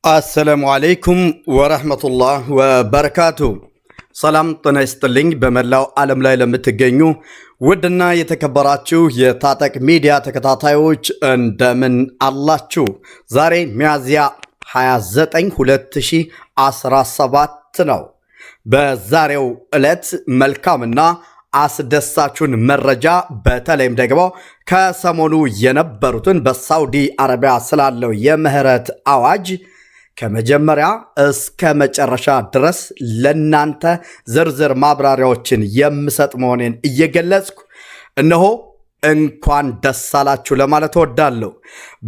السلام عليكم ورحمة الله وبركاته. ሰላም ጤና ይስጥልኝ በመላው ዓለም ላይ ለምትገኙ ውድና የተከበራችሁ የታጠቅ ሚዲያ ተከታታዮች እንደምን አላችሁ? ዛሬ ሚያዝያ 29 2017 ነው። በዛሬው ዕለት መልካምና አስደሳቹን መረጃ በተለይም ደግሞ ከሰሞኑ የነበሩትን በሳውዲ አረቢያ ስላለው የምህረት አዋጅ ከመጀመሪያ እስከ መጨረሻ ድረስ ለናንተ ዝርዝር ማብራሪያዎችን የምሰጥ መሆኔን እየገለጽኩ እነሆ እንኳን ደስ አላችሁ ለማለት እወዳለሁ።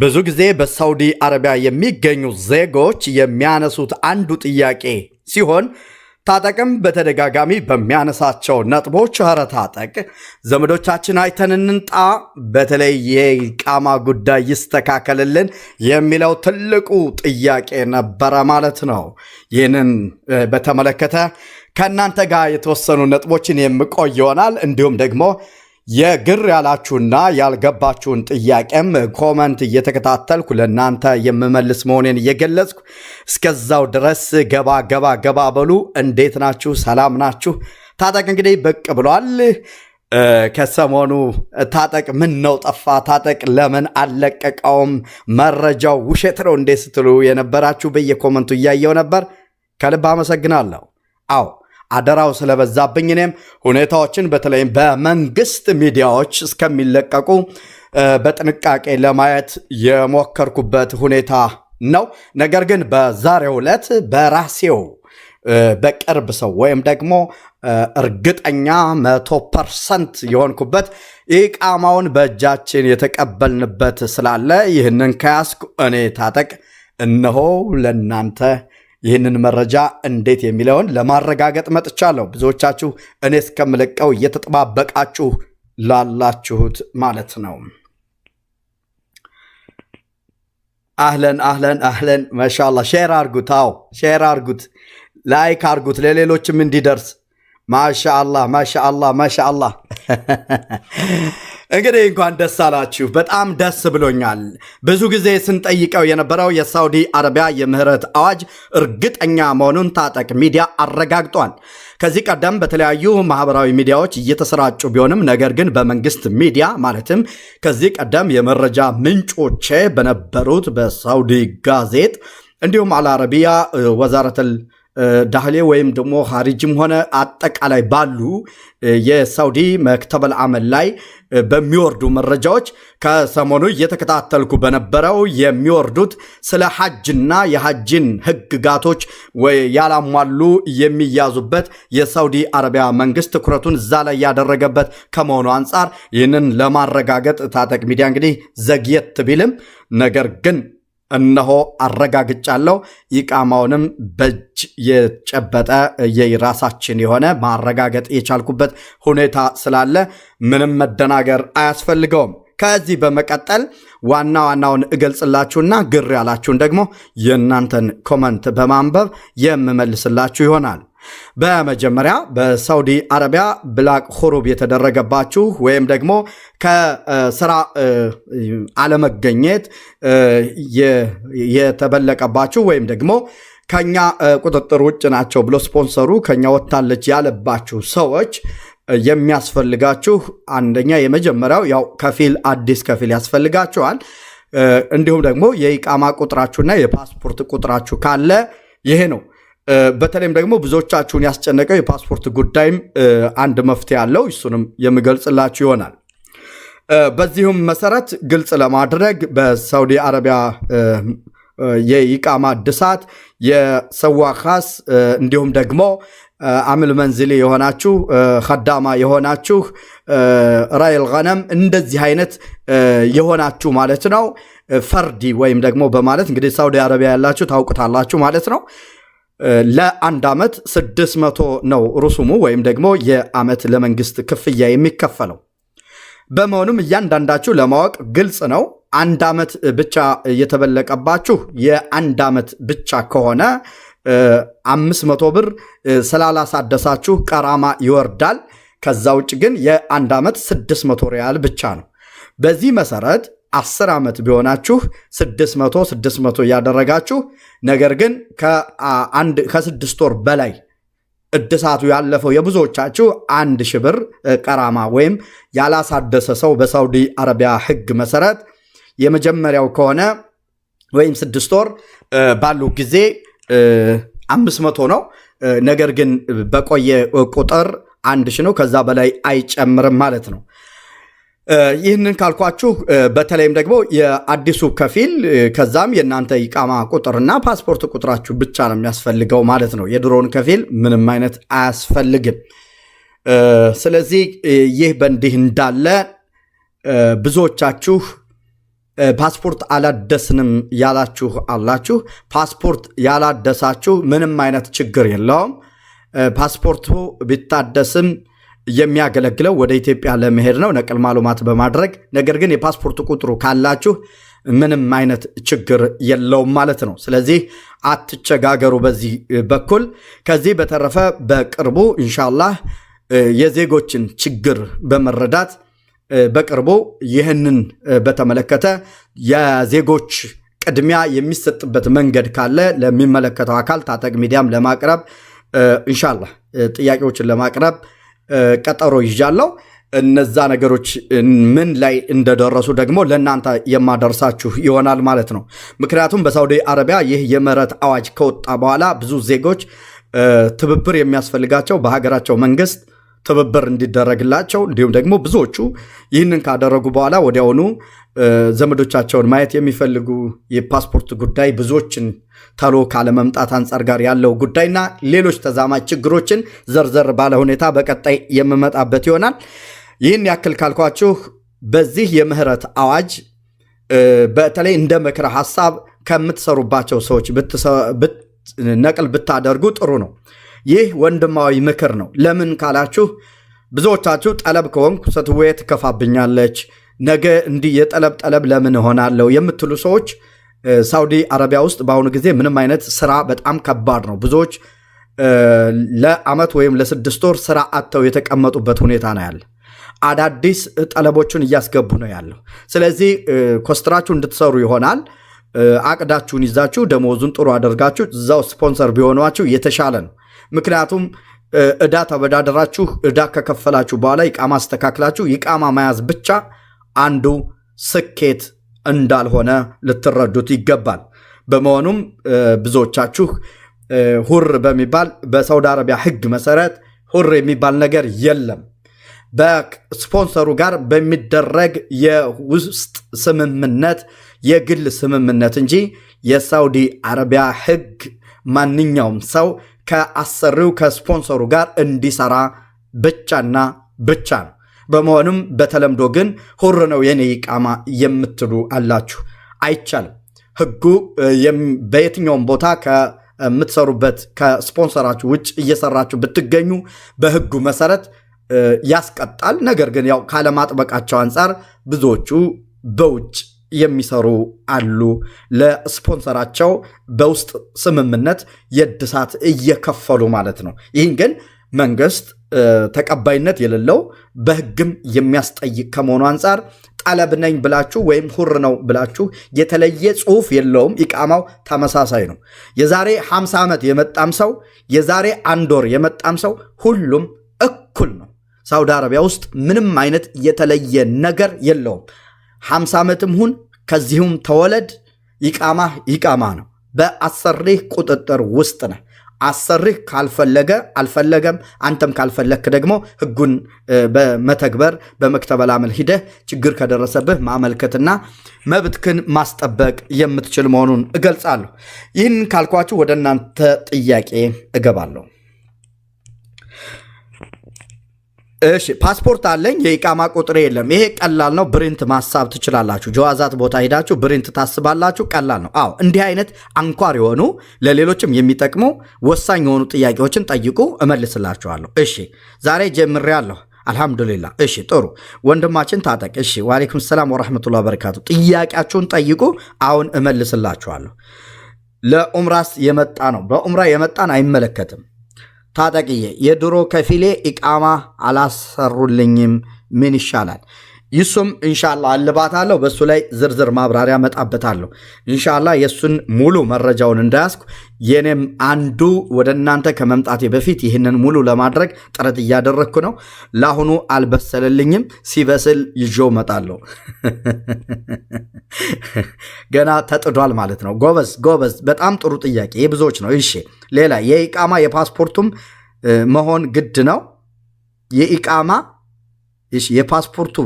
ብዙ ጊዜ በሳውዲ አረቢያ የሚገኙ ዜጎች የሚያነሱት አንዱ ጥያቄ ሲሆን ታጠቅም በተደጋጋሚ በሚያነሳቸው ነጥቦች ኧረ ታጠቅ ዘመዶቻችን አይተን እንንጣ፣ በተለይ የኢቃማ ጉዳይ ይስተካከልልን የሚለው ትልቁ ጥያቄ ነበረ ማለት ነው። ይህንን በተመለከተ ከእናንተ ጋር የተወሰኑ ነጥቦችን የምቆይ ይሆናል። እንዲሁም ደግሞ የግር ያላችሁና ያልገባችሁን ጥያቄም ኮመንት እየተከታተልኩ ለእናንተ የምመልስ መሆኔን እየገለጽኩ እስከዛው ድረስ ገባ በሉ። እንዴት ናችሁ? ሰላም ናችሁ? ታጠቅ እንግዲህ ብቅ ብሏል። ከሰሞኑ ታጠቅ ምን ነው ጠፋ፣ ታጠቅ ለምን አልለቀቀውም፣ መረጃው ውሸት ነው እንዴ ስትሉ የነበራችሁ በየኮመንቱ እያየው ነበር። ከልብ አመሰግናለሁ። አዎ አደራው ስለበዛብኝ እኔም ሁኔታዎችን በተለይም በመንግስት ሚዲያዎች እስከሚለቀቁ በጥንቃቄ ለማየት የሞከርኩበት ሁኔታ ነው። ነገር ግን በዛሬው ዕለት በራሴው በቅርብ ሰው ወይም ደግሞ እርግጠኛ 100% የሆንኩበት ኢቃማውን በእጃችን የተቀበልንበት ስላለ ይህንን ከያዝኩ እኔ ታጠቅ እነሆ ለናንተ ይህንን መረጃ እንዴት የሚለውን ለማረጋገጥ መጥቻለሁ። ብዙዎቻችሁ እኔ እስከምለቀው እየተጠባበቃችሁ ላላችሁት ማለት ነው። አህለን ማሻአላህ። ሼር አርጉት፣ አዎ ሼር አርጉት፣ ላይክ አርጉት ለሌሎችም እንዲደርስ። ማሻአላህ እንግዲህ እንኳን ደስ አላችሁ። በጣም ደስ ብሎኛል። ብዙ ጊዜ ስንጠይቀው የነበረው የሳውዲ አረቢያ የምህረት አዋጅ እርግጠኛ መሆኑን ታጠቅ ሚዲያ አረጋግጧል። ከዚህ ቀደም በተለያዩ ማህበራዊ ሚዲያዎች እየተሰራጩ ቢሆንም ነገር ግን በመንግስት ሚዲያ ማለትም ከዚህ ቀደም የመረጃ ምንጮቼ በነበሩት በሳውዲ ጋዜጥ እንዲሁም አልአረቢያ ወዛረተል ዳህሌ ወይም ደግሞ ኻሪጅም ሆነ አጠቃላይ ባሉ የሳውዲ መክተበል አመል ላይ በሚወርዱ መረጃዎች ከሰሞኑ እየተከታተልኩ በነበረው የሚወርዱት ስለ ሐጅና የሐጅን ህግጋቶች ያላሟሉ የሚያዙበት የሳውዲ አረቢያ መንግስት ትኩረቱን እዛ ላይ ያደረገበት ከመሆኑ አንጻር ይህንን ለማረጋገጥ ታጠቅ ሚዲያ እንግዲህ ዘግየት ቢልም ነገር ግን እነሆ አረጋግጫለሁ። ኢቃማውንም በእጅ የጨበጠ የራሳችን የሆነ ማረጋገጥ የቻልኩበት ሁኔታ ስላለ ምንም መደናገር አያስፈልገውም። ከዚህ በመቀጠል ዋናውን እገልጽላችሁና ግር ያላችሁን ደግሞ የእናንተን ኮመንት በማንበብ የምመልስላችሁ ይሆናል። በመጀመሪያ በሳውዲ አረቢያ ብላክ ሁሩብ የተደረገባችሁ ወይም ደግሞ ከስራ አለመገኘት የተበለቀባችሁ ወይም ደግሞ ከኛ ቁጥጥር ውጭ ናቸው ብሎ ስፖንሰሩ ከኛ ወጣለች ያለባችሁ ሰዎች የሚያስፈልጋችሁ አንደኛ የመጀመሪያው ያው አዲስ ከፊል ያስፈልጋችኋል። እንዲሁም ደግሞ የኢቃማ ቁጥራችሁና የፓስፖርት ቁጥራችሁ ካለ ይሄ ነው። በተለይም ደግሞ ብዙዎቻችሁን ያስጨነቀው የፓስፖርት ጉዳይም አንድ መፍትሄ አለው። እሱንም የምገልጽላችሁ ይሆናል። በዚሁም መሰረት ግልጽ ለማድረግ በሳውዲ አረቢያ የኢቃማ እድሳት የሰዋኻስ እንዲሁም ደግሞ አምል መንዝሊ የሆናችሁ ኸዳማ የሆናችሁ ራይል ገነም እንደዚህ አይነት የሆናችሁ ማለት ነው ፈርዲ ወይም ደግሞ በማለት እንግዲህ ሳውዲ አረቢያ ያላችሁ ታውቁታላችሁ ማለት ነው። ለአንድ ዓመት 600 ነው ሩሱሙ ወይም ደግሞ የዓመት ለመንግስት ክፍያ የሚከፈለው። በመሆኑም እያንዳንዳችሁ ለማወቅ ግልጽ ነው። አንድ ዓመት ብቻ የተበለቀባችሁ የአንድ ዓመት ብቻ ከሆነ 500 ብር ስላላሳደሳችሁ ቀራማ ይወርዳል። ከዛ ውጭ ግን የአንድ ዓመት 600 ሪያል ብቻ ነው። በዚህ መሰረት 10 ዓመት ቢሆናችሁ 600 እያደረጋችሁ ነገር ግን ከ6 ወር በላይ እድሳቱ ያለፈው የብዙዎቻችሁ 1000 ብር ቀራማ ወይም ያላሳደሰ ሰው በሳውዲ አረቢያ ሕግ መሰረት የመጀመሪያው ከሆነ ወይም 6 ወር ባሉ ጊዜ 500 ነው። ነገር ግን በቆየ ቁጥር 1000 ነው። ከዛ በላይ አይጨምርም ማለት ነው። ይህንን ካልኳችሁ በተለይም ደግሞ የአዲሱ ከፊል ከዛም የእናንተ ኢቃማ ቁጥርና ፓስፖርት ቁጥራችሁ ብቻ ነው የሚያስፈልገው ማለት ነው። የድሮውን ከፊል ምንም አይነት አያስፈልግም። ስለዚህ ይህ በእንዲህ እንዳለ ብዙዎቻችሁ ፓስፖርት አላደስንም ያላችሁ አላችሁ። ፓስፖርት ያላደሳችሁ ምንም አይነት ችግር የለውም። ፓስፖርቱ ቢታደስም የሚያገለግለው ወደ ኢትዮጵያ ለመሄድ ነው ነቅል ማሉማት በማድረግ ነገር ግን የፓስፖርት ቁጥሩ ካላችሁ ምንም አይነት ችግር የለውም ማለት ነው። ስለዚህ አትቸጋገሩ በዚህ በኩል። ከዚህ በተረፈ በቅርቡ ኢንሻአላህ የዜጎችን ችግር በመረዳት በቅርቡ ይህንን በተመለከተ የዜጎች ቅድሚያ የሚሰጥበት መንገድ ካለ ለሚመለከተው አካል ታጠቅ ሚዲያም ለማቅረብ ኢንሻአላህ ጥያቄዎችን ለማቅረብ ቀጠሮ ይዣለሁ። እነዛ ነገሮች ምን ላይ እንደደረሱ ደግሞ ለእናንተ የማደርሳችሁ ይሆናል ማለት ነው። ምክንያቱም በሳውዲ አረቢያ ይህ የምህረት አዋጅ ከወጣ በኋላ ብዙ ዜጎች ትብብር የሚያስፈልጋቸው በሀገራቸው መንግስት ትብብር እንዲደረግላቸው እንዲሁም ደግሞ ብዙዎቹ ይህንን ካደረጉ በኋላ ወዲያውኑ ዘመዶቻቸውን ማየት የሚፈልጉ የፓስፖርት ጉዳይ ብዙዎችን ተሎ ካለመምጣት አንጻር ጋር ያለው ጉዳይና ሌሎች ተዛማጅ ችግሮችን ዘርዘር ባለ ሁኔታ በቀጣይ የምመጣበት ይሆናል። ይህን ያክል ካልኳችሁ በዚህ የምህረት አዋጅ በተለይ እንደ ምክረ ሐሳብ ከምትሰሩባቸው ሰዎች ነቅል ብታደርጉ ጥሩ ነው። ይህ ወንድማዊ ምክር ነው። ለምን ካላችሁ ብዙዎቻችሁ ጠለብ ከሆንኩ ስትዌ ትከፋብኛለች፣ ነገ እንዲህ የጠለብ ለምን እሆናለሁ የምትሉ ሰዎች ሳውዲ አረቢያ ውስጥ በአሁኑ ጊዜ ምንም አይነት ስራ በጣም ከባድ ነው። ብዙዎች ለአመት ወይም ለ6 ወር ስራ አጥተው የተቀመጡበት ሁኔታ ነው ያለ። አዳዲስ ጠለቦችን እያስገቡ ነው ያለው። ስለዚህ ኮስትራችሁ እንድትሰሩ ይሆናል። አቅዳችሁን ይዛችሁ ደሞዙን ጥሩ አደርጋችሁ እዛው ስፖንሰር ቢሆኗችሁ የተሻለ ነው። ምክንያቱም ዕዳ ተበዳደራችሁ ዕዳ ከከፈላችሁ በኋላ ኢቃማ አስተካክላችሁ ኢቃማ መያዝ ብቻ አንዱ ስኬት እንዳልሆነ ልትረዱት ይገባል። በመሆኑም ብዙዎቻችሁ ሁር በሚባል በሳውዲ አረቢያ ሕግ መሰረት ሁር የሚባል ነገር የለም። በስፖንሰሩ ጋር በሚደረግ የውስጥ ስምምነት የግል ስምምነት እንጂ የሳውዲ አረቢያ ሕግ ማንኛውም ሰው ከአሰሪው ከስፖንሰሩ ጋር እንዲሰራ ብቻና ብቻ ነው። በመሆኑም በተለምዶ ግን ሁር ነው የኔ ኢቃማ የምትሉ አላችሁ። አይቻልም። ሕጉ በየትኛውም ቦታ ከምትሰሩበት ከስፖንሰራችሁ ውጭ እየሰራችሁ ብትገኙ በሕጉ መሰረት ያስቀጣል። ነገር ግን ያው ካለማጥበቃቸው አንጻር ብዙዎቹ በውጭ የሚሰሩ አሉ። ለስፖንሰራቸው በውስጥ ስምምነት የእድሳት እየከፈሉ ማለት ነው። ይህን ግን መንግስት ተቀባይነት የሌለው በሕግም የሚያስጠይቅ ከመሆኑ አንጻር ጠለብ ነኝ ብላችሁ ወይም ሁር ነው ብላችሁ የተለየ ጽሑፍ የለውም። ኢቃማው ተመሳሳይ ነው። የዛሬ 50 ዓመት የመጣም ሰው የዛሬ 1 ወር የመጣም ሰው ሁሉም እኩል ነው። ሳውዲ አረቢያ ውስጥ ምንም አይነት የተለየ ነገር የለውም። 50 ዓመትም ሁን ከዚሁም ተወለድ ኢቃማ ነው። በአሰሪህ ቁጥጥር ውስጥ ነህ። አሰሪህ ካልፈለገ አልፈለገም፣ አንተም ካልፈለክ ደግሞ ሕጉን በመተግበር በመክተበል አመል ሂደህ ችግር ከደረሰብህ ማመልከትና መብትክን ማስጠበቅ የምትችል መሆኑን እገልጻለሁ። ይህን ካልኳችሁ ወደ እናንተ ጥያቄ እገባለሁ። እሺ ፓስፖርት አለኝ የኢቃማ ቁጥር የለም። ይሄ ቀላል ነው። ብሪንት ማሳብ ትችላላችሁ። ጀዋዛት ቦታ ሄዳችሁ ብሪንት ታስባላችሁ። ቀላል ነው። አዎ እንዲህ አይነት አንኳር የሆኑ ለሌሎችም የሚጠቅሙ ወሳኝ የሆኑ ጥያቄዎችን ጠይቁ፣ እመልስላችኋለሁ። እሺ ዛሬ ጀምሬያለሁ። አልሐምዱሊላህ። እሺ ጥሩ ወንድማችን ታጠቅ። እሺ ወአለይኩም ሰላም ወራህመቱላሂ ወበረካቱ። ጥያቄያችሁን ጠይቁ፣ አሁን እመልስላችኋለሁ። ለኡምራስ የመጣ ነው። በኡምራ የመጣን አይመለከትም። ታጠቅዬ የድሮ ከፊሌ ኢቃማ አላሰሩልኝም፣ ምን ይሻላል? ይሱም ኢንሻአላህ አልባታለሁ። በሱ ላይ ዝርዝር ማብራሪያ መጣበታለሁ ኢንሻአላህ። የሱን ሙሉ መረጃውን እንዳያስኩ የኔም አንዱ ወደ እናንተ ከመምጣቴ በፊት ይህንን ሙሉ ለማድረግ ጥረት እያደረግኩ ነው። ለአሁኑ አልበሰለልኝም። ሲበስል ይዤው እመጣለሁ። ገና ተጥዷል ማለት ነው። ጎበዝ። በጣም ጥሩ ጥያቄ የብዙዎች ነው። እሺ ሌላ የኢቃማ የፓስፖርቱም መሆን ግድ ነው። የኢቃማ የፓስፖርቱ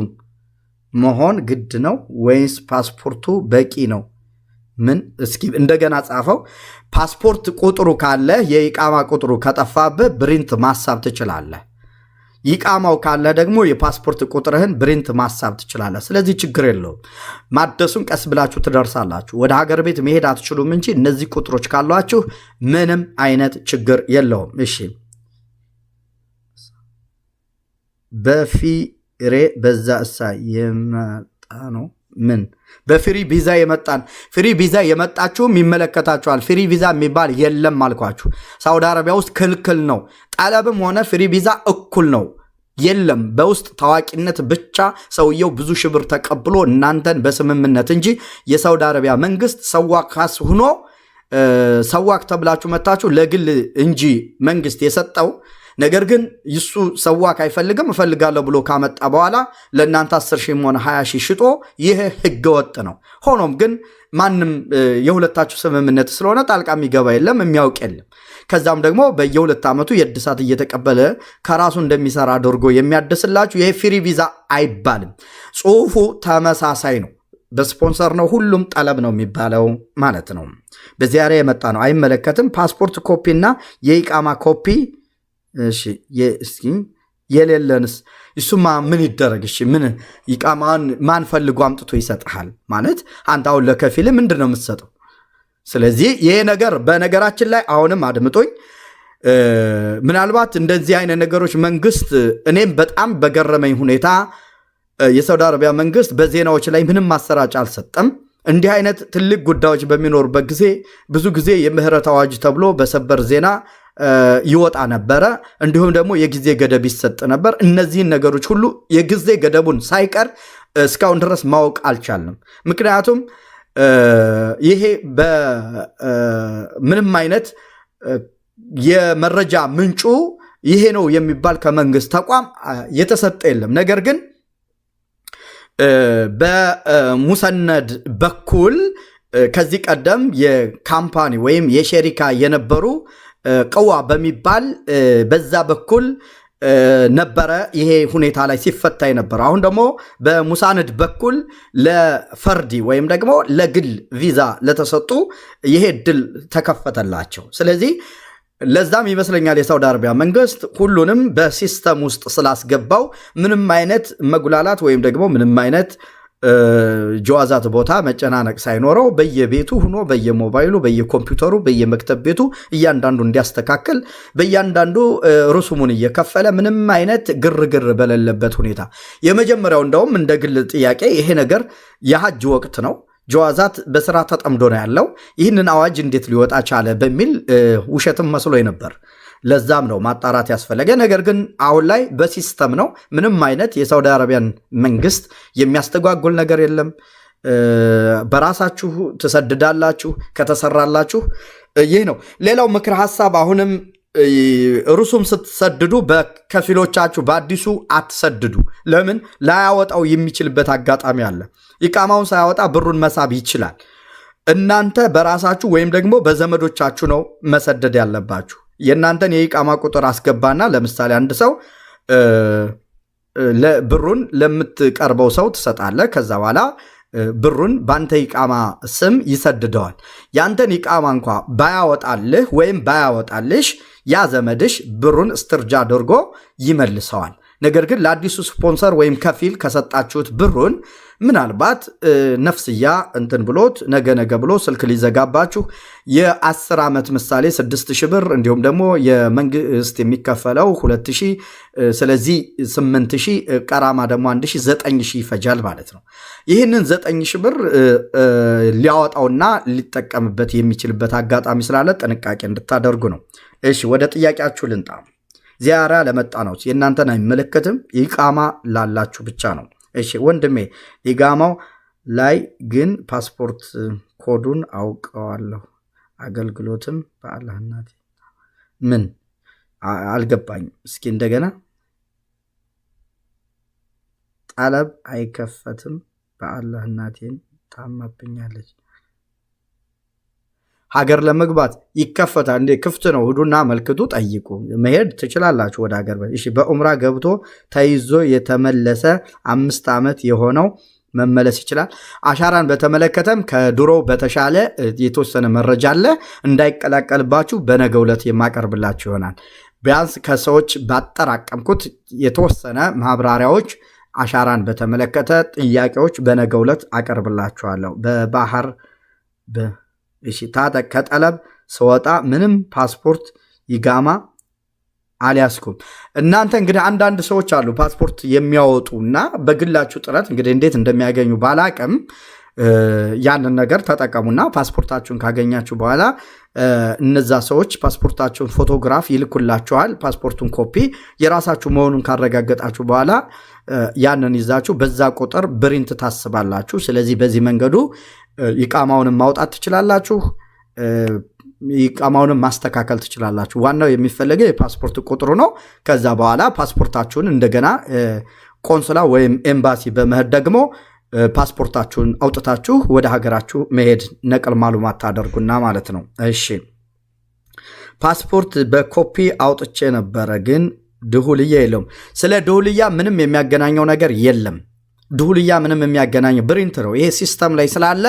መሆን ግድ ነው ወይስ ፓስፖርቱ በቂ ነው? ምን እስኪ እንደገና ጻፈው። ፓስፖርት ቁጥሩ ካለ የኢቃማ ቁጥሩ ከጠፋብህ ብሪንት ማሳብ ትችላለህ። ኢቃማው ካለ ደግሞ የፓስፖርት ቁጥርህን ብሪንት ማሳብ ትችላለህ። ስለዚህ ችግር የለውም። ማደሱን ቀስ ብላችሁ ትደርሳላችሁ። ወደ ሀገር ቤት መሄድ አትችሉም እንጂ እነዚህ ቁጥሮች ካሏችሁ ምንም አይነት ችግር የለውም። እሺ በፊሬ በዛ እሳ የመጣ ነው። ምን በፍሪ ቪዛ የመጣን ፍሪ ቪዛ የመጣችሁም ይመለከታችኋል። ፍሪ ቪዛ የሚባል የለም አልኳችሁ። ሳውዲ አረቢያ ውስጥ ክልክል ነው። ጠለብም ሆነ ፍሪ ቪዛ እኩል ነው። የለም በውስጥ ታዋቂነት ብቻ ሰውየው ብዙ ሺህ ብር ተቀብሎ እናንተን በስምምነት እንጂ የሳውዲ አረቢያ መንግስት ሰዋካስ ሆኖ ሰዋክ ተብላችሁ መታችሁ ለግል እንጂ መንግስት የሰጠው ነገር ግን ይሱ ሰዋክ አይፈልግም እፈልጋለሁ ብሎ ካመጣ በኋላ ለእናንተ 10 ሺህ ሆነ 20 ሺህ ሽጦ ይህ ህገወጥ ነው። ሆኖም ግን ማንም የሁለታችሁ ስምምነት ስለሆነ ጣልቃ የሚገባ የለም፣ የሚያውቅ የለም። ከዛም ደግሞ በየሁለት ዓመቱ የእድሳት እየተቀበለ ከራሱ እንደሚሰራ አድርጎ የሚያድስላችሁ ይሄ ፍሪ ቪዛ አይባልም። ጽሁፉ ተመሳሳይ ነው። በስፖንሰር ነው። ሁሉም ጠለብ ነው የሚባለው ማለት ነው። በዚያሬ የመጣ ነው አይመለከትም። ፓስፖርት ኮፒ እና የኢቃማ ኮፒ እሺ እስኪ የሌለንስ እሱማ ምን ይደረግ? እሺ ምን ኢቃማን ማን ፈልጎ አምጥቶ ይሰጥሃል? ማለት አንተ አሁን ለከፊል ምንድነው የምትሰጠው? ስለዚህ ይሄ ነገር በነገራችን ላይ አሁንም አድምጦኝ ምናልባት እንደዚህ አይነት ነገሮች መንግስት እኔም በጣም በገረመኝ ሁኔታ የሳውዲ አረቢያ መንግስት በዜናዎች ላይ ምንም ማሰራጫ አልሰጠም። እንዲህ አይነት ትልቅ ጉዳዮች በሚኖሩበት ጊዜ ብዙ ጊዜ የምህረት አዋጅ ተብሎ በሰበር ዜና ይወጣ ነበረ። እንዲሁም ደግሞ የጊዜ ገደብ ይሰጥ ነበር። እነዚህን ነገሮች ሁሉ የጊዜ ገደቡን ሳይቀር እስካሁን ድረስ ማወቅ አልቻልንም። ምክንያቱም ይሄ በምንም አይነት የመረጃ ምንጩ ይሄ ነው የሚባል ከመንግስት ተቋም የተሰጠ የለም። ነገር ግን በሙሰነድ በኩል ከዚህ ቀደም የካምፓኒ ወይም የሸሪካ የነበሩ ቀዋ በሚባል በዛ በኩል ነበረ ይሄ ሁኔታ ላይ ሲፈታ የነበረ። አሁን ደግሞ በሙሳንድ በኩል ለፈርዲ ወይም ደግሞ ለግል ቪዛ ለተሰጡ ይሄ እድል ተከፈተላቸው። ስለዚህ ለዛም ይመስለኛል የሳውዲ አረቢያ መንግስት ሁሉንም በሲስተም ውስጥ ስላስገባው ምንም አይነት መጉላላት ወይም ደግሞ ምንም አይነት ጀዋዛት ቦታ መጨናነቅ ሳይኖረው በየቤቱ ሆኖ በየሞባይሉ በየኮምፒውተሩ በየመክተብ ቤቱ እያንዳንዱ እንዲያስተካክል በእያንዳንዱ ርሱሙን እየከፈለ ምንም አይነት ግርግር በሌለበት ሁኔታ የመጀመሪያው እንደውም እንደ ግል ጥያቄ ይሄ ነገር የሐጅ ወቅት ነው። ጀዋዛት በስራ ተጠምዶ ነው ያለው። ይህንን አዋጅ እንዴት ሊወጣ ቻለ በሚል ውሸትም መስሎ ነበር። ለዛም ነው ማጣራት ያስፈለገ። ነገር ግን አሁን ላይ በሲስተም ነው። ምንም አይነት የሳውዲ አረቢያን መንግስት የሚያስተጓጉል ነገር የለም። በራሳችሁ ትሰድዳላችሁ ከተሰራላችሁ። ይህ ነው። ሌላው ምክር ሐሳብ አሁንም ሩሱም ስትሰድዱ በከፊሎቻችሁ በአዲሱ አትሰድዱ። ለምን? ላያወጣው የሚችልበት አጋጣሚ አለ። ኢቃማውን ሳያወጣ ብሩን መሳብ ይችላል። እናንተ በራሳችሁ ወይም ደግሞ በዘመዶቻችሁ ነው መሰደድ ያለባችሁ። የእናንተን የኢቃማ ቁጥር አስገባና ለምሳሌ አንድ ሰው ብሩን ለምትቀርበው ሰው ትሰጣለህ። ከዛ በኋላ ብሩን በአንተ ኢቃማ ስም ይሰድደዋል። ያንተን ኢቃማ እንኳ ባያወጣልህ ወይም ባያወጣልሽ ያ ዘመድሽ ብሩን እስትርጃ አድርጎ ይመልሰዋል። ነገር ግን ለአዲሱ ስፖንሰር ወይም ከፊል ከሰጣችሁት ብሩን ምናልባት ነፍስያ እንትን ብሎት ነገ ብሎ ስልክ ሊዘጋባችሁ የ10 ዓመት ምሳሌ 6,000 ብር እንዲሁም ደግሞ የመንግስት የሚከፈለው 2,000 ስለዚህ 8,000 ቀራማ ደግሞ 1,000 9,000 ይፈጃል ማለት ነው። ይህንን 9,000 ብር ሊያወጣውና ሊጠቀምበት የሚችልበት አጋጣሚ ስላለ ጥንቃቄ እንድታደርጉ ነው። እሺ ወደ ጥያቄያችሁ ልንጣ። ዚያራ ለመጣ ነው የእናንተን አይመለከትም። ኢቃማ ላላችሁ ብቻ ነው። እሺ ወንድሜ ኢቃማው ላይ ግን ፓስፖርት ኮዱን አውቀዋለሁ። አገልግሎትም በአላህ እናቴ ምን አልገባኝም። እስኪ እንደገና ጠለብ አይከፈትም። በአላህ እናቴን ታማብኛለች። ሀገር ለመግባት ይከፈታል እንዴ? ክፍት ነው። ሂዱና መልክቱ ጠይቁ። መሄድ ትችላላችሁ ወደ ሀገር። እሺ በኡምራ ገብቶ ተይዞ የተመለሰ 5 ዓመት የሆነው መመለስ ይችላል። አሻራን በተመለከተም ከድሮ በተሻለ የተወሰነ መረጃ አለ። እንዳይቀላቀልባችሁ በነገው ዕለት የማቀርብላችሁ ይሆናል። ቢያንስ ከሰዎች ባጠራቀምኩት የተወሰነ ማብራሪያዎች አሻራን በተመለከተ ጥያቄዎች በነገው ዕለት አቀርብላችኋለሁ። በባህር ታጠቅ ከጠለብ ስወጣ ምንም ፓስፖርት ኢቃማ አልያዝኩም። እናንተ እንግዲህ አንዳንድ ሰዎች አሉ ፓስፖርት የሚያወጡና በግላችሁ ጥረት እንግዲህ እንዴት እንደሚያገኙ ባላቅም ያንን ነገር ተጠቀሙና ፓስፖርታችሁን ካገኛችሁ በኋላ እነዛ ሰዎች ፓስፖርታችሁን ፎቶግራፍ ይልኩላችኋል። ፓስፖርቱን ኮፒ የራሳችሁ መሆኑን ካረጋገጣችሁ በኋላ ያንን ይዛችሁ በዛ ቁጥር ብሪንት ታስባላችሁ። ስለዚህ በዚህ መንገዱ ኢቃማውንም ማውጣት ትችላላችሁ፣ ኢቃማውንም ማስተካከል ትችላላችሁ። ዋናው የሚፈለገው የፓስፖርት ቁጥሩ ነው። ከዛ በኋላ ፓስፖርታችሁን እንደገና ቆንስላ ወይም ኤምባሲ በመሄድ ደግሞ ፓስፖርታችሁን አውጥታችሁ ወደ ሀገራችሁ መሄድ ነቅል ማሉማት ታደርጉና ማለት ነው። እሺ ፓስፖርት በኮፒ አውጥቼ ነበረ ግን ድሁልያ የለውም። ስለ ድሁልያ ምንም የሚያገናኘው ነገር የለም። ድሁልያ ምንም የሚያገናኘው ብሪንት ነው። ይሄ ሲስተም ላይ ስላለ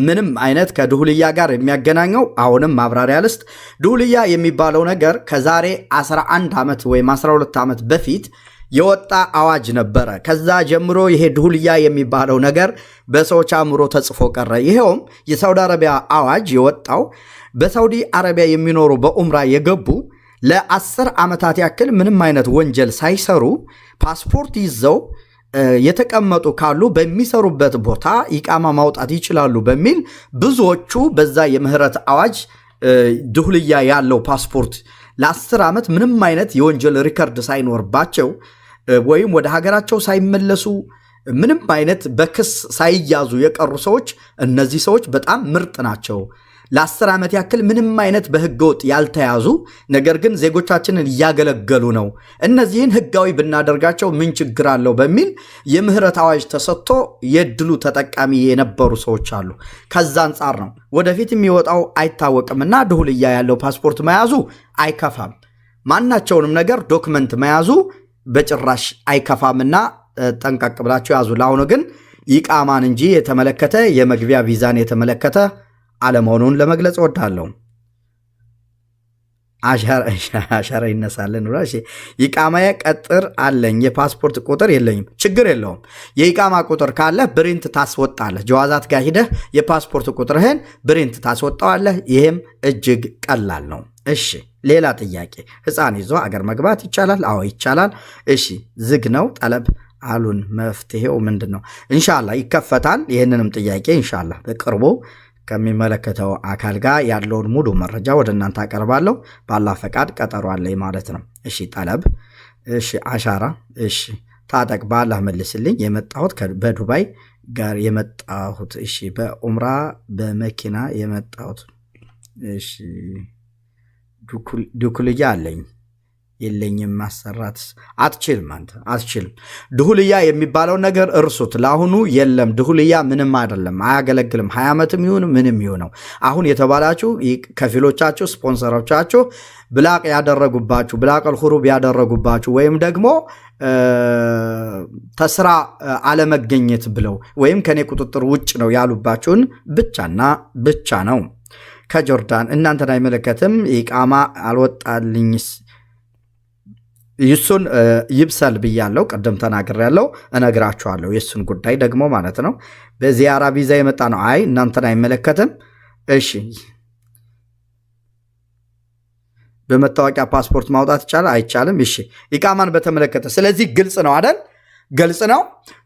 ምንም አይነት ከድሁልያ ጋር የሚያገናኘው አሁንም ማብራሪያ ልስጥ። ድሁልያ የሚባለው ነገር ከዛሬ 11 ዓመት ወይም 12 ዓመት በፊት የወጣ አዋጅ ነበረ። ከዛ ጀምሮ ይሄ ድሁልያ የሚባለው ነገር በሰዎች አእምሮ ተጽፎ ቀረ። ይሄውም የሳውዲ አረቢያ አዋጅ የወጣው በሳውዲ አረቢያ የሚኖሩ በኡምራ የገቡ ለ10 ዓመታት ያክል ምንም አይነት ወንጀል ሳይሰሩ ፓስፖርት ይዘው የተቀመጡ ካሉ በሚሰሩበት ቦታ ኢቃማ ማውጣት ይችላሉ በሚል ብዙዎቹ በዛ የምህረት አዋጅ ድሁልያ ያለው ፓስፖርት ለ10 ዓመት ምንም አይነት የወንጀል ሪከርድ ሳይኖርባቸው ወይም ወደ ሀገራቸው ሳይመለሱ ምንም አይነት በክስ ሳይያዙ የቀሩ ሰዎች፣ እነዚህ ሰዎች በጣም ምርጥ ናቸው። ለ10 ዓመት ያክል ምንም አይነት በህገወጥ ያልተያዙ ነገር ግን ዜጎቻችንን እያገለገሉ ነው። እነዚህን ህጋዊ ብናደርጋቸው ምን ችግር አለው በሚል የምህረት አዋጅ ተሰጥቶ የድሉ ተጠቃሚ የነበሩ ሰዎች አሉ። ከዛ አንጻር ነው ወደፊት የሚወጣው አይታወቅምና ድሁልያ ያለው ፓስፖርት መያዙ አይከፋም። ማናቸውንም ነገር ዶክመንት መያዙ በጭራሽ አይከፋምና ጠንቀቅ ብላችሁ ያዙ። ለአሁኑ ግን ኢቃማን እንጂ የተመለከተ የመግቢያ ቪዛን የተመለከተ አለመሆኑን ለመግለጽ ወዳለሁ። አሻራ ይነሳልን። ኢቃማዬ ቀጥር አለኝ፣ የፓስፖርት ቁጥር የለኝም። ችግር የለውም። የኢቃማ ቁጥር ካለ ብሪንት ታስወጣለህ። ጀዋዛት ጋር ሂደህ የፓስፖርት ቁጥርህን ብሪንት ታስወጣዋለህ። ይህም እጅግ ቀላል ነው። እሺ ሌላ ጥያቄ፣ ህፃን ይዞ አገር መግባት ይቻላል? አዎ ይቻላል። እሺ ዝግ ነው ጠለብ አሉን፣ መፍትሄው ምንድን ነው? እንሻላ ይከፈታል። ይህንንም ጥያቄ እንሻላ በቅርቡ ከሚመለከተው አካል ጋር ያለውን ሙሉ መረጃ ወደ እናንተ አቀርባለሁ። ባላህ ፈቃድ ቀጠሮ አለኝ ማለት ነው። እሺ ጠለብ፣ እሺ አሻራ፣ እሺ ታጠቅ። ባላህ መልስልኝ። የመጣሁት በዱባይ ጋር የመጣሁት፣ እሺ በኡምራ በመኪና የመጣሁት፣ እሺ ድኩልያ አለኝ የለኝም። ማሰራት አትችልም፣ አንተ አትችልም። ድሁልያ የሚባለው ነገር እርሱት፣ ለአሁኑ የለም። ድሁልያ ምንም አይደለም፣ አያገለግልም። 20 ዓመትም ይሁን ምንም ይሁነው። አሁን የተባላችሁ ከፊሎቻችሁ ስፖንሰሮቻችሁ ብላቅ ያደረጉባችሁ፣ ብላቀል ሁሩብ ያደረጉባችሁ ወይም ደግሞ ተስራ አለመገኘት ብለው ወይም ከኔ ቁጥጥር ውጭ ነው ያሉባችሁን ብቻና ብቻ ነው። ከጆርዳን እናንተን አይመለከትም። ኢቃማ አልወጣልኝስ ይሱን ይብሰል ብያለው። ቀደም ተናግሬያለሁ፣ እነግራችኋለሁ የሱን ጉዳይ ደግሞ ማለት ነው። በዚያራ ቪዛ የመጣ ነው። አይ እናንተን አይመለከትም። እሺ በመታወቂያ ፓስፖርት ማውጣት ይቻላል አይቻልም? እሺ ኢቃማን በተመለከተ ስለዚህ ግልጽ ነው አይደል? ግልጽ ነው።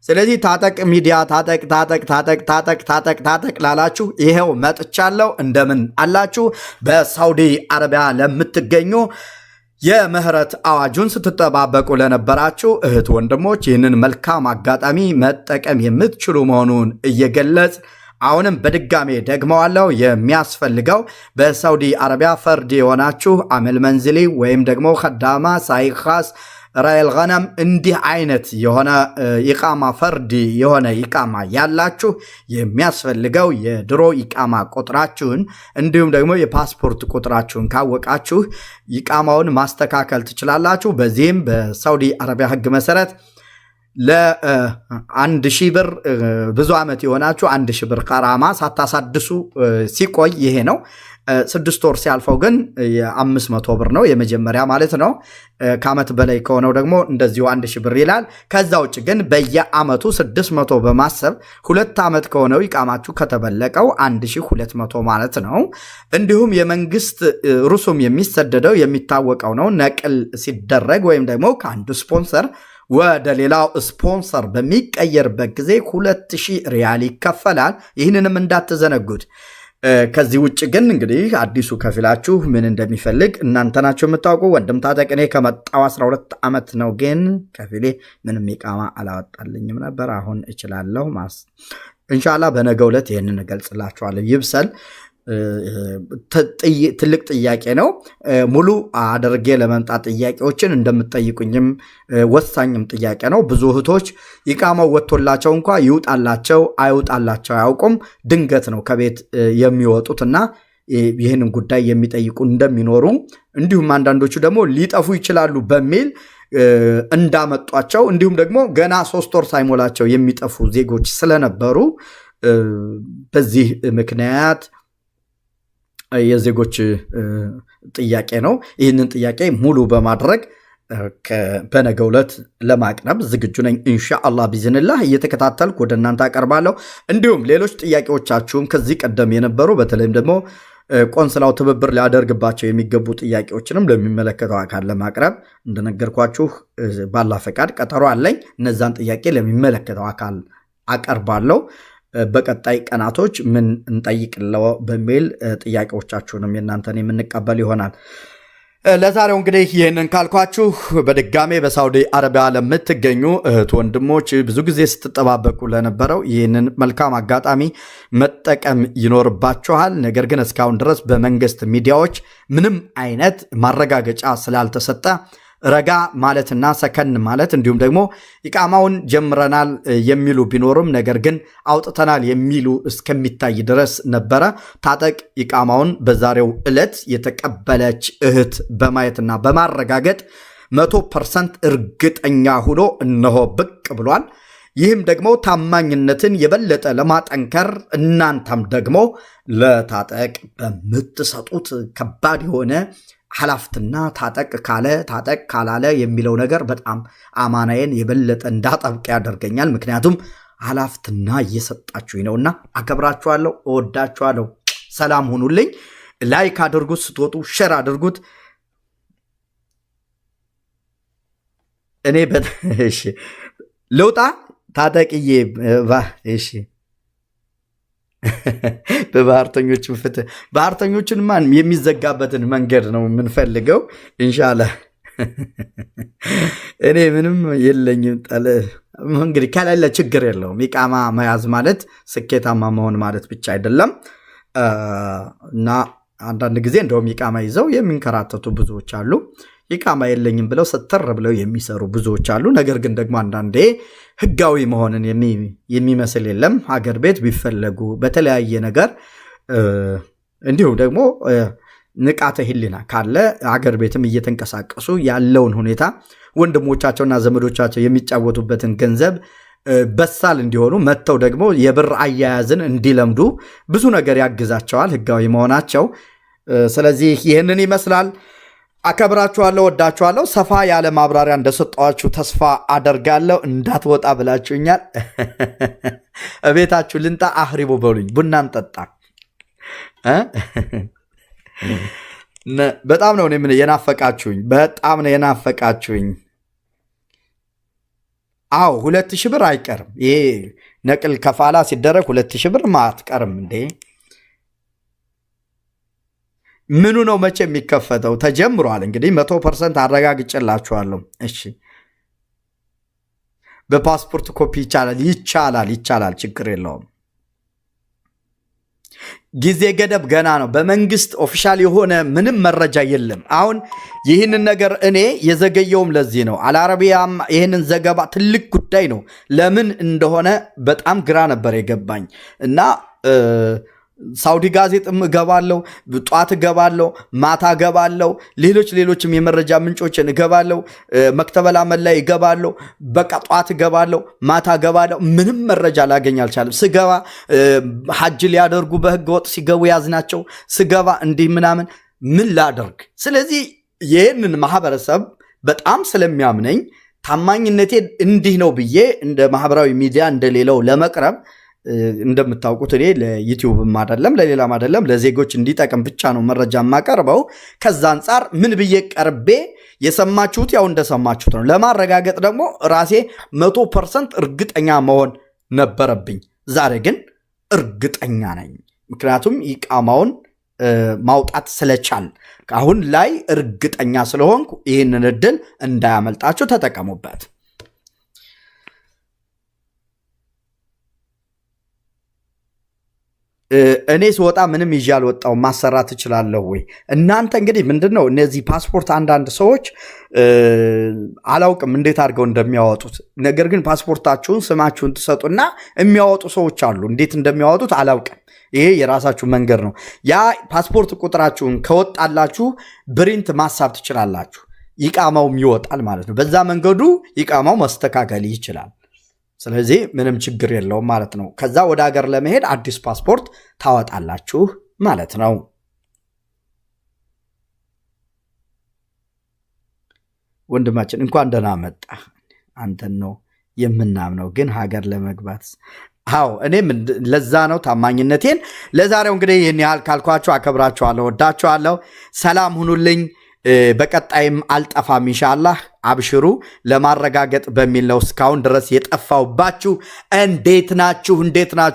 ስለዚህ ታጠቅ ሚዲያ ታጠቅ ታጠቅ ታጠቅ ታጠቅ ታጠቅ ታጠቅ ላላችሁ ይሄው መጥቻለሁ። እንደምን አላችሁ? በሳውዲ አረቢያ ለምትገኙ የምህረት አዋጁን ስትጠባበቁ ለነበራችሁ እህት ወንድሞች ይህንን መልካም አጋጣሚ መጠቀም የምትችሉ መሆኑን እየገለጽ አሁንም በድጋሜ ደግመዋለሁ። የሚያስፈልገው በሳውዲ አረቢያ ፈርድ የሆናችሁ አመል መንዝሊ ወይም ደግሞ ከዳማ ሳይኻስ ራይል ገነም እንዲህ አይነት የሆነ ኢቃማ ፈርድ የሆነ ኢቃማ ያላችሁ የሚያስፈልገው የድሮ ኢቃማ ቁጥራችሁን እንዲሁም ደግሞ የፓስፖርት ቁጥራችሁን ካወቃችሁ ኢቃማውን ማስተካከል ትችላላችሁ። በዚህም በሳውዲ አረቢያ ሕግ መሰረት ለ1000 ብር ብዙ ዓመት የሆናችሁ 1000 ብር ቀራማ ሳታሳድሱ ሲቆይ ይሄ ነው። 6 ወር ሲያልፈው ግን የ500 ብር ነው የመጀመሪያ ማለት ነው። ከዓመት በላይ ከሆነው ደግሞ እንደዚሁ 1000 ብር ይላል። ከዛ ውጭ ግን በየዓመቱ 600 በማሰብ 2 ዓመት ከሆነው ይቃማችሁ ከተበለቀው 1200 ማለት ነው። እንዲሁም የመንግስት ሩሱም የሚሰደደው የሚታወቀው ነው። ነቅል ሲደረግ ወይም ደግሞ ከአንዱ ስፖንሰር ወደ ሌላው ስፖንሰር በሚቀየርበት ጊዜ 2000 ሪያል ይከፈላል። ይህንንም እንዳትዘነጉት። ከዚህ ውጭ ግን እንግዲህ አዲሱ ከፊላችሁ ምን እንደሚፈልግ እናንተ ናችሁ የምታውቁ። ወንድም ታጠቅ እኔ ከመጣው 12 ዓመት ነው፣ ግን ከፊሌ ምንም ኢቃማ አላወጣልኝም ነበር። አሁን እችላለሁ። ኢንሻአላህ በነገው ዕለት ይህንን እገልጽላችኋለሁ። ይብሰል። ትልቅ ጥያቄ ነው። ሙሉ አድርጌ ለመምጣት ጥያቄዎችን እንደምትጠይቁኝም ወሳኝም ጥያቄ ነው። ብዙ እህቶች ኢቃማው ወጥቶላቸው እንኳ ይውጣላቸው አይውጣላቸው አያውቁም። ድንገት ነው ከቤት የሚወጡትና ይህንን ጉዳይ የሚጠይቁ እንደሚኖሩ እንዲሁም አንዳንዶቹ ደግሞ ሊጠፉ ይችላሉ በሚል እንዳመጧቸው እንዲሁም ደግሞ ገና 3 ወር ሳይሞላቸው የሚጠፉ ዜጎች ስለነበሩ በዚህ ምክንያት የዜጎች ጥያቄ ነው። ይህንን ጥያቄ ሙሉ በማድረግ በነገው ዕለት ለማቅረብ ዝግጁ ነኝ። ኢንሻአላህ ቢዝንላህ እየተከታተልኩ ወደ እናንተ አቀርባለሁ። እንዲሁም ሌሎች ጥያቄዎቻችሁም ከዚህ ቀደም የነበሩ በተለይም ደግሞ ቆንስላው ትብብር ሊያደርግባቸው የሚገቡ ጥያቄዎችንም ለሚመለከተው አካል ለማቅረብ እንደነገርኳችሁ ባላ ፈቃድ ቀጠሮ አለኝ። እነዛን ጥያቄ ለሚመለከተው አካል አቀርባለሁ። በቀጣይ ቀናቶች ምን እንጠይቅለው በሚል ጥያቄዎቻችሁንም የእናንተን የምንቀበል ይሆናል። ለዛሬው እንግዲህ ይህንን ካልኳችሁ በድጋሜ በሳውዲ አረቢያ ለምትገኙ እህት ወንድሞች ብዙ ጊዜ ስትጠባበቁ ለነበረው ይህንን መልካም አጋጣሚ መጠቀም ይኖርባችኋል። ነገር ግን እስካሁን ድረስ በመንግስት ሚዲያዎች ምንም አይነት ማረጋገጫ ስላልተሰጠ ረጋ ማለትና ሰከን ማለት እንዲሁም ደግሞ ኢቃማውን ጀምረናል የሚሉ ቢኖሩም ነገር ግን አውጥተናል የሚሉ እስከሚታይ ድረስ ነበረ። ታጠቅ ኢቃማውን በዛሬው ዕለት የተቀበለች እህት በማየትና በማረጋገጥ 100% እርግጠኛ ሆኖ እነሆ ብቅ ብሏል። ይህም ደግሞ ታማኝነትን የበለጠ ለማጠንከር እናንተም ደግሞ ለታጠቅ በምትሰጡት ከባድ የሆነ ሐላፍትና ታጠቅ ካለ ታጠቅ ካላለ የሚለው ነገር በጣም አማናዬን የበለጠ እንዳጠብቅ ያደርገኛል። ምክንያቱም ሐላፍትና እየሰጣችሁኝ ነውና አከብራችኋለሁ፣ እወዳችኋለሁ። ሰላም ሁኑልኝ። ላይክ አድርጉት፣ ስትወጡ ሼር አድርጉት። እኔ እሺ ልውጣ ታጠቅዬ እሺ በባህርተኞች ፍትህ ባህርተኞችን ማን የሚዘጋበትን መንገድ ነው የምንፈልገው። ኢንሻአላህ እኔ ምንም የለኝም። እንግዲህ ከሌለ ችግር የለውም። ኢቃማ መያዝ ማለት ስኬታማ መሆን ማለት ብቻ አይደለም እና አንዳንድ ጊዜ እንደውም ኢቃማ ይዘው የሚንከራተቱ ብዙዎች አሉ። ኢቃማ የለኝም ብለው ስትር ብለው የሚሰሩ ብዙዎች አሉ። ነገር ግን ደግሞ አንዳንዴ ህጋዊ መሆንን የሚመስል የለም። ሀገር ቤት ቢፈለጉ በተለያየ ነገር እንዲሁም ደግሞ ንቃተ ህሊና ካለ ሀገር ቤትም እየተንቀሳቀሱ ያለውን ሁኔታ ወንድሞቻቸውና ዘመዶቻቸው የሚጫወቱበትን ገንዘብ በሳል እንዲሆኑ መጥተው ደግሞ የብር አያያዝን እንዲለምዱ ብዙ ነገር ያግዛቸዋል ህጋዊ መሆናቸው። ስለዚህ ይህንን ይመስላል። አከብራችኋለሁ፣ ወዳችኋለሁ። ሰፋ ያለ ማብራሪያ እንደሰጠኋችሁ ተስፋ አደርጋለሁ። እንዳትወጣ ብላችሁኛል። እቤታችሁ ልንጣ አህሪቡ በሉኝ፣ ቡና እንጠጣ። በጣም ነው የናፈቃችሁኝ፣ በጣም ነው የናፈቃችሁኝ። አዎ 2000 ብር አይቀርም። ይሄ ነቅል ከፋላ ሲደረግ 2000 ብር አትቀርም እንዴ? ምኑ ነው መቼ የሚከፈተው? ተጀምሯል። እንግዲህ 100% አረጋግጬላችኋለሁ። እሺ በፓስፖርት ኮፒ ይቻላል፣ ችግር የለውም። ጊዜ ገደብ ገና ነው። በመንግስት ኦፊሻል የሆነ ምንም መረጃ የለም። አሁን ይህንን ነገር እኔ የዘገየውም ለዚህ ነው። አልአረቢያም ይህንን ዘገባ ትልቅ ጉዳይ ነው። ለምን እንደሆነ በጣም ግራ ነበር የገባኝ እና ሳውዲ ጋዜጥም እገባለሁ፣ ጧት እገባለሁ፣ ማታ እገባለሁ፣ ሌሎችም የመረጃ ምንጮችን እገባለሁ፣ መክተበል አመል ላይ እገባለሁ። በቃ ጧት እገባለሁ፣ ማታ እገባለሁ። ምንም መረጃ ላገኝ አልቻለም። ስገባ ሐጅ ሊያደርጉ በህገ ወጥ ሲገቡ ያዝናቸው፣ ስገባ እንዲህ ምናምን ምን ላደርግ? ስለዚህ ይህንን ማህበረሰብ በጣም ስለሚያምነኝ ታማኝነቴ እንዲህ ነው ብዬ እንደ ማህበራዊ ሚዲያ እንደሌለው ለመቅረብ እንደምታውቁት እኔ ለዩቲዩብም አይደለም ለሌላም አይደለም ለዜጎች እንዲጠቅም ብቻ ነው መረጃ የማቀርበው። ከዛ አንጻር ምን ብዬ ቀርቤ የሰማችሁት ያው እንደሰማችሁት ነው። ለማረጋገጥ ደግሞ ራሴ 100% እርግጠኛ መሆን ነበረብኝ። ዛሬ ግን እርግጠኛ ነኝ። ምክንያቱም ኢቃማውን ማውጣት ስለቻል አሁን ላይ እርግጠኛ ስለሆንኩ ይህንን እድል እንዳያመልጣችሁ ተጠቀሙበት። እኔ ስወጣ ምንም ይዤ አልወጣሁም፣ ማሰራት እችላለሁ ወይ? እናንተ እንግዲህ ምንድነው እነዚህ ፓስፖርት አንዳንድ ሰዎች አላውቅም እንዴት አድርገው እንደሚያወጡት። ነገር ግን ፓስፖርታችሁን ስማችሁን ትሰጡና የሚያወጡ ሰዎች አሉ። እንዴት እንደሚያወጡት አላውቅም። ይሄ የራሳችሁ መንገድ ነው። ያ ፓስፖርት ቁጥራችሁን ከወጣላችሁ ብሪንት ማሳብ ትችላላችሁ። ይቃማውም ይወጣል ማለት ነው። በዛ መንገዱ ይቃማው መስተካከል ይችላል። ስለዚህ ምንም ችግር የለውም ማለት ነው። ከዛ ወደ ሀገር ለመሄድ አዲስ ፓስፖርት ታወጣላችሁ ማለት ነው። ወንድማችን እንኳን ደህና መጣ። አንተን ነው የምናምነው፣ ግን ሀገር ለመግባት አዎ፣ እኔም ለዛ ነው ታማኝነቴን። ለዛሬው እንግዲህ ይህን ያህል ካልኳችሁ አከብራችኋለሁ፣ ወዳችኋለሁ። ሰላም ሁኑልኝ። በቀጣይም አልጠፋም ኢንሻአላህ። አብሽሩ። ለማረጋገጥ በሚል ነው እስካሁን ድረስ የጠፋውባችሁ። እንዴት ናችሁ?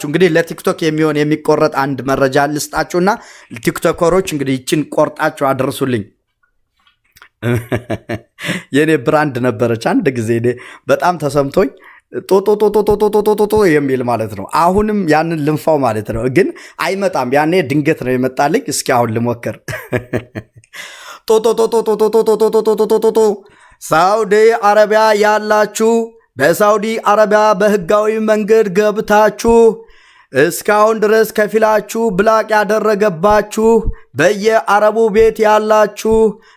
እንግዲህ ለቲክቶክ የሚሆን የሚቆረጥ አንድ መረጃ ልስጣችሁና ቲክቶከሮች እንግዲህ ይችን ቆርጣችሁ አድርሱልኝ። የኔ ብራንድ ነበረች አንድ ጊዜ በጣም ተሰምቶኝ ጦጦጦጦጦጦጦጦጦ የሚል ማለት ነው። አሁንም ያንን ልንፋው ማለት ነው፣ ግን አይመጣም። ያኔ ድንገት ነው የመጣልኝ። እስኪ አሁን ልሞክር። ጦጦጦጦጦጦጦጦጦጦጦጦጦ ሳውዲ አረቢያ ያላችሁ፣ በሳውዲ አረቢያ በህጋዊ መንገድ ገብታችሁ እስካሁን ድረስ ከፊላችሁ ብላቅ ያደረገባችሁ በየአረቡ ቤት ያላችሁ፣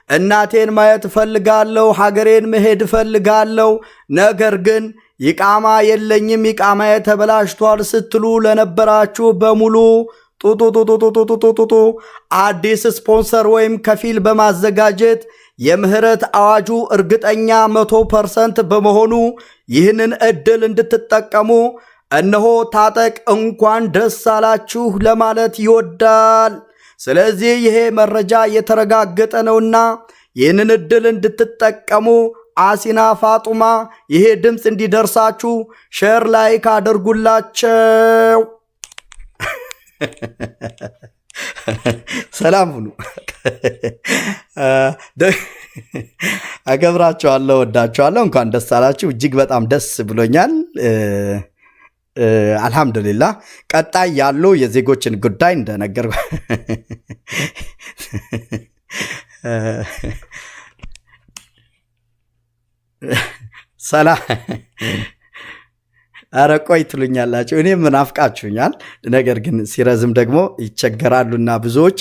እናቴን ማየት እፈልጋለሁ፣ ሀገሬን መሄድ እፈልጋለሁ፣ ነገር ግን ይቃማ የለኝም፣ ይቃማ ተበላሽቷል ስትሉ ለነበራችሁ በሙሉ ጡጡጡጡጡጡጡጡ አዲስ ስፖንሰር ወይም ከፊል በማዘጋጀት የምህረት አዋጁ እርግጠኛ 100% በመሆኑ ይህንን እድል እንድትጠቀሙ እነሆ ታጠቅ እንኳን ደስ አላችሁ ለማለት ይወዳል። ስለዚህ ይሄ መረጃ የተረጋገጠ ነውና ይህንን እድል እንድትጠቀሙ አሲና ፋጡማ ይሄ ድምፅ እንዲደርሳችሁ ሼር ላይክ አድርጉላቸው። ሰላም ሁኑ። አከብራችኋለሁ፣ ወዳችኋለሁ። እንኳን ደስ አላችሁ። እጅግ በጣም ደስ ብሎኛል። አልሐምዱሊላህ። ቀጣይ ያለው የዜጎችን ጉዳይ እንደነገር ሰላም ኧረ ቆይ ትሉኛላችሁ። እኔም ናፍቃችሁኛል። ነገር ግን ሲረዝም ደግሞ ይቸገራሉና ብዙዎች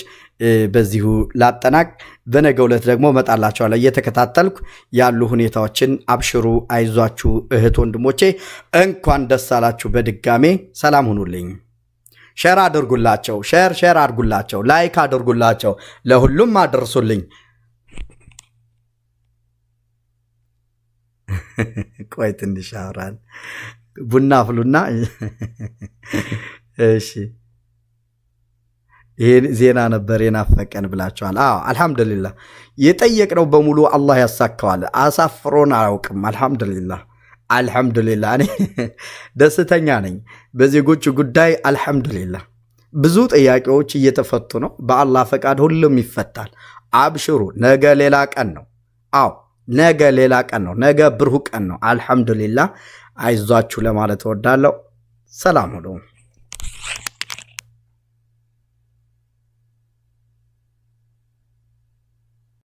በዚሁ ላጠናቅ። በነገው ዕለት ደግሞ እመጣላችኋለሁ እየተከታተልኩ ያሉ ሁኔታዎችን። አብሽሩ፣ አይዟችሁ እህት ወንድሞቼ፣ እንኳን ደስ አላችሁ። በድጋሜ ሰላም ሁኑልኝ። ሼር አድርጉላቸው፣ ሼር አድርጉላቸው፣ ላይክ አድርጉላቸው፣ ለሁሉም አድርሱልኝ። ቆይ ትንሽ አውራን ቡና ፍሉና። እሺ ይሄን ዜና ነበር የናፈቀን ብላችኋል። አዎ አልহামዱሊላህ፣ የጠየቅነው በሙሉ አላህ ያሳካዋል። አሳፍሮን አያውቅም። አልহামዱሊላህ እኔ ደስተኛ ነኝ በዜጎቹ ጉዳይ። አልহামዱሊላህ ብዙ ጥያቄዎች እየተፈቱ ነው። በአላህ ፈቃድ ሁሉም ይፈታል። አብሽሩ። ነገ ሌላ ቀን ነው። አዎ ነገ ሌላ ቀን ነው። ነገ ብሩህ ቀን ነው። አልሐምዱሊላህ። አይዟችሁ ለማለት እወዳለሁ። ሰላም ሁኑ።